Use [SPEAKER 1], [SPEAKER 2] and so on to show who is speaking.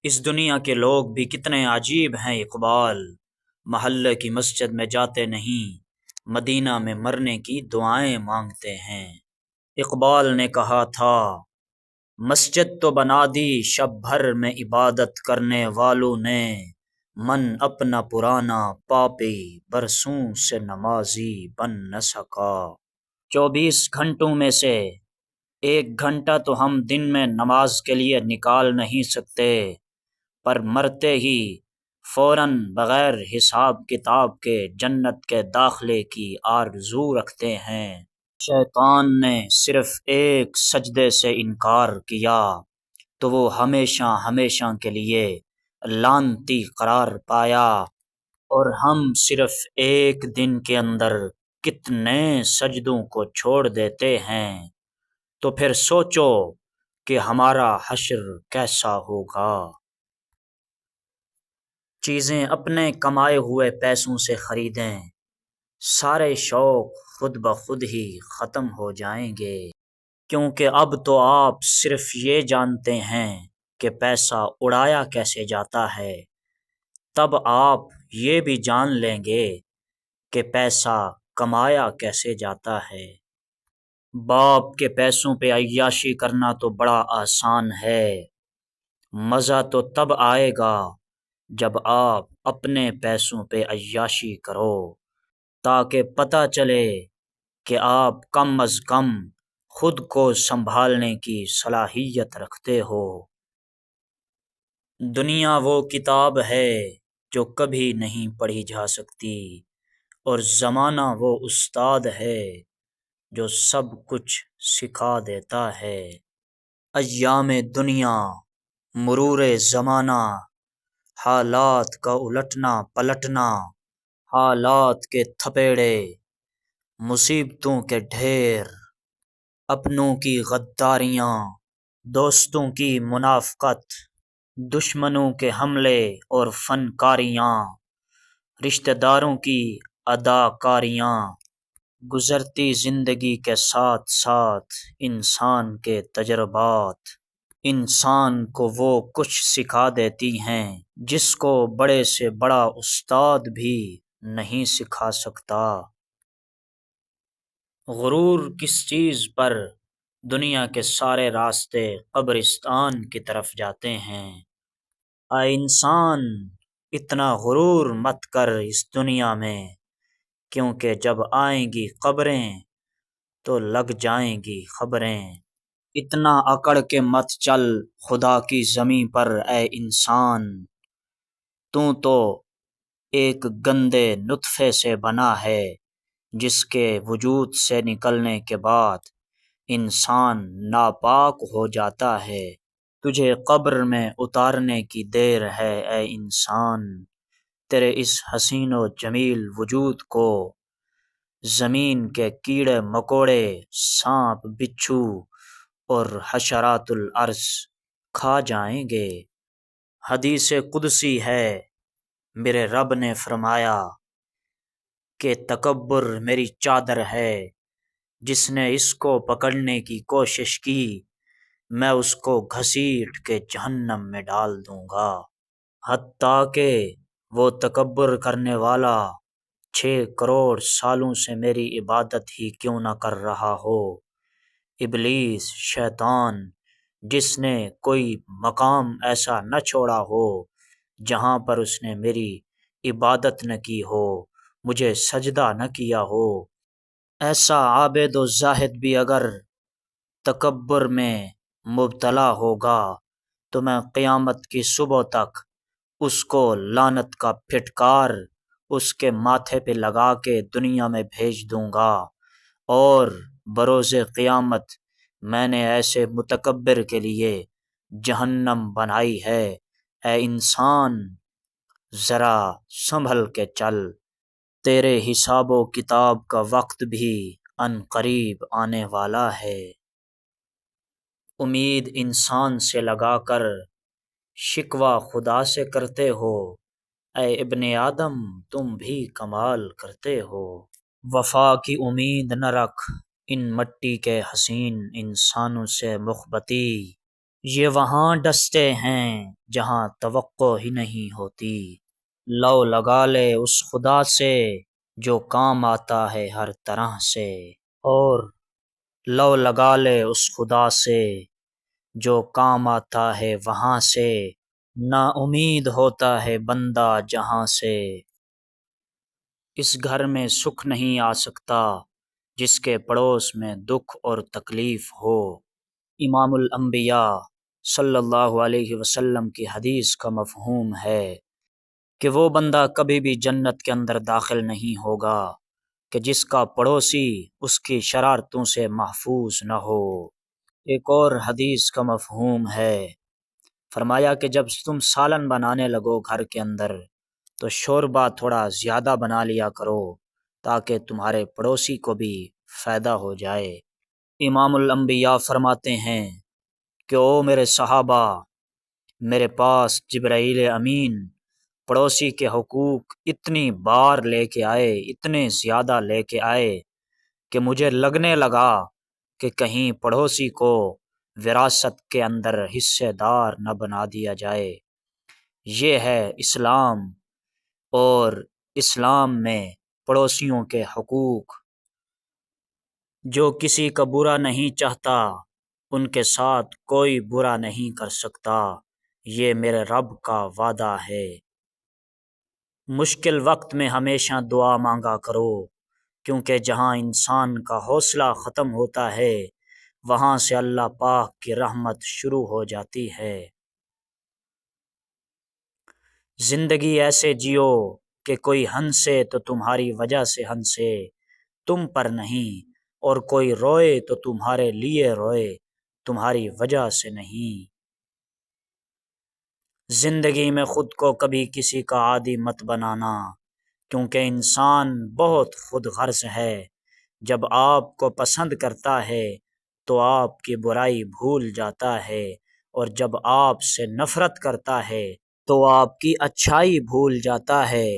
[SPEAKER 1] اس دنیا کے لوگ بھی کتنے عجیب ہیں اقبال، محلے کی مسجد میں جاتے نہیں، مدینہ میں مرنے کی دعائیں مانگتے ہیں۔ اقبال نے کہا تھا، مسجد تو بنا دی شب بھر میں عبادت کرنے والوں نے، من اپنا پرانا پاپی برسوں سے نمازی بن نہ سکا۔ 24 گھنٹوں میں سے 1 گھنٹہ تو ہم دن میں نماز کے لیے نکال نہیں سکتے، پر مرتے ہی فوراً بغیر حساب کتاب کے جنت کے داخلے کی آرزو رکھتے ہیں۔ شیطان نے صرف ایک سجدے سے انکار کیا تو وہ ہمیشہ ہمیشہ کے لیے لعنتی قرار پایا، اور ہم صرف ایک دن کے اندر کتنے سجدوں کو چھوڑ دیتے ہیں، تو پھر سوچو کہ ہمارا حشر کیسا ہوگا۔ چیزیں اپنے کمائے ہوئے پیسوں سے خریدیں، سارے شوق خود بخود ہی ختم ہو جائیں گے، کیونکہ اب تو آپ صرف یہ جانتے ہیں کہ پیسہ اڑایا کیسے جاتا ہے، تب آپ یہ بھی جان لیں گے کہ پیسہ کمایا کیسے جاتا ہے۔ باپ کے پیسوں پہ عیاشی کرنا تو بڑا آسان ہے، مزہ تو تب آئے گا جب آپ اپنے پیسوں پہ عیاشی کرو، تاکہ پتہ چلے کہ آپ کم از کم خود کو سنبھالنے کی صلاحیت رکھتے ہو۔ دنیا وہ کتاب ہے جو کبھی نہیں پڑھی جا سکتی، اور زمانہ وہ استاد ہے جو سب کچھ سکھا دیتا ہے۔ ایام دنیا، مرور زمانہ، حالات کا الٹنا پلٹنا، حالات کے تھپیڑے، مصیبتوں کے ڈھیر، اپنوں کی غداریاں، دوستوں کی منافقت، دشمنوں کے حملے اور فنکاریاں، رشتہ داروں کی اداکاریاں، گزرتی زندگی کے ساتھ ساتھ انسان کے تجربات، انسان کو وہ کچھ سکھا دیتی ہیں جس کو بڑے سے بڑا استاد بھی نہیں سکھا سکتا۔ غرور کس چیز پر دنیا کے سارے راستے قبرستان کی طرف جاتے ہیں۔ اے انسان، اتنا غرور مت کر اس دنیا میں، کیونکہ جب آئیں گی قبریں تو لگ جائیں گی خبریں۔ اتنا اکڑ کے مت چل خدا کی زمیں پر اے انسان، تو ایک گندے نطفے سے بنا ہے جس کے وجود سے نکلنے کے بعد انسان ناپاک ہو جاتا ہے۔ تجھے قبر میں اتارنے کی دیر ہے اے انسان، تیرے اس حسین و جمیل وجود کو زمین کے کیڑے مکوڑے، سانپ بچھو اور حشرات الارض کھا جائیں گے۔ حدیث قدسی ہے، میرے رب نے فرمایا کہ تکبر میری چادر ہے، جس نے اس کو پکڑنے کی کوشش کی میں اس کو گھسیٹ کے جہنم میں ڈال دوں گا، حتیٰ کہ وہ تکبر کرنے والا 6 کروڑ سالوں سے میری عبادت ہی کیوں نہ کر رہا ہو۔ ابلیس، شیطان، جس نے کوئی مقام ایسا نہ چھوڑا ہو جہاں پر اس نے میری عبادت نہ کی ہو، مجھے سجدہ نہ کیا ہو، ایسا عابد و زاہد بھی اگر تکبر میں مبتلا ہوگا تو میں قیامت کی صبح تک اس کو لعنت کا پھٹکار اس کے ماتھے پہ لگا کے دنیا میں بھیج دوں گا، اور بروز قیامت میں نے ایسے متکبر کے لیے جہنم بنائی ہے۔ اے انسان، ذرا سنبھل کے چل، تیرے حساب و کتاب کا وقت بھی عن قریب آنے والا ہے۔ امید انسان سے لگا کر شکوہ خدا سے کرتے ہو، اے ابن آدم تم بھی کمال کرتے ہو۔ وفا کی امید نہ رکھ ان مٹی کے حسین انسانوں سے مخبتی، یہ وہاں ڈستے ہیں جہاں توقع ہی نہیں ہوتی، لو لگا لے اس خدا سے جو کام آتا ہے ہر طرح سے، اور لو لگا لے اس خدا سے جو کام آتا ہے وہاں سے، نا امید ہوتا ہے بندہ جہاں سے، اس گھر میں سکھ نہیں آ سکتا جس کے پڑوس میں دکھ اور تکلیف ہو۔ امام الانبیاء صلی اللہ علیہ وسلم کی حدیث کا مفہوم ہے کہ وہ بندہ کبھی بھی جنت کے اندر داخل نہیں ہوگا کہ جس کا پڑوسی اس کی شرارتوں سے محفوظ نہ ہو۔ ایک اور حدیث کا مفہوم ہے، فرمایا کہ جب تم سالن بنانے لگو گھر کے اندر تو شوربہ تھوڑا زیادہ بنا لیا کرو تاکہ تمہارے پڑوسی کو بھی فائدہ ہو جائے۔ امام الانبیاء فرماتے ہیں کہ او میرے صحابہ، میرے پاس جبرائیل امین پڑوسی کے حقوق اتنی بار لے کے آئے، اتنے زیادہ لے کے آئے کہ مجھے لگنے لگا کہ کہیں پڑوسی کو وراثت کے اندر حصے دار نہ بنا دیا جائے۔ یہ ہے اسلام، اور اسلام میں پڑوسیوں کے حقوق۔ جو کسی کا برا نہیں چاہتا ان کے ساتھ کوئی برا نہیں کر سکتا، یہ میرے رب کا وعدہ ہے۔ مشکل وقت میں ہمیشہ دعا مانگا کرو، کیونکہ جہاں انسان کا حوصلہ ختم ہوتا ہے وہاں سے اللہ پاک کی رحمت شروع ہو جاتی ہے۔ زندگی ایسے جیو کہ کوئی ہنسے تو تمہاری وجہ سے ہنسے، تم پر نہیں، اور کوئی روئے تو تمہارے لیے روئے، تمہاری وجہ سے نہیں۔ زندگی میں خود کو کبھی کسی کا عادی مت بنانا، کیونکہ انسان بہت خود غرض ہے۔ جب آپ کو پسند کرتا ہے تو آپ کی برائی بھول جاتا ہے، اور جب آپ سے نفرت کرتا ہے تو آپ کی اچھائی بھول جاتا ہے۔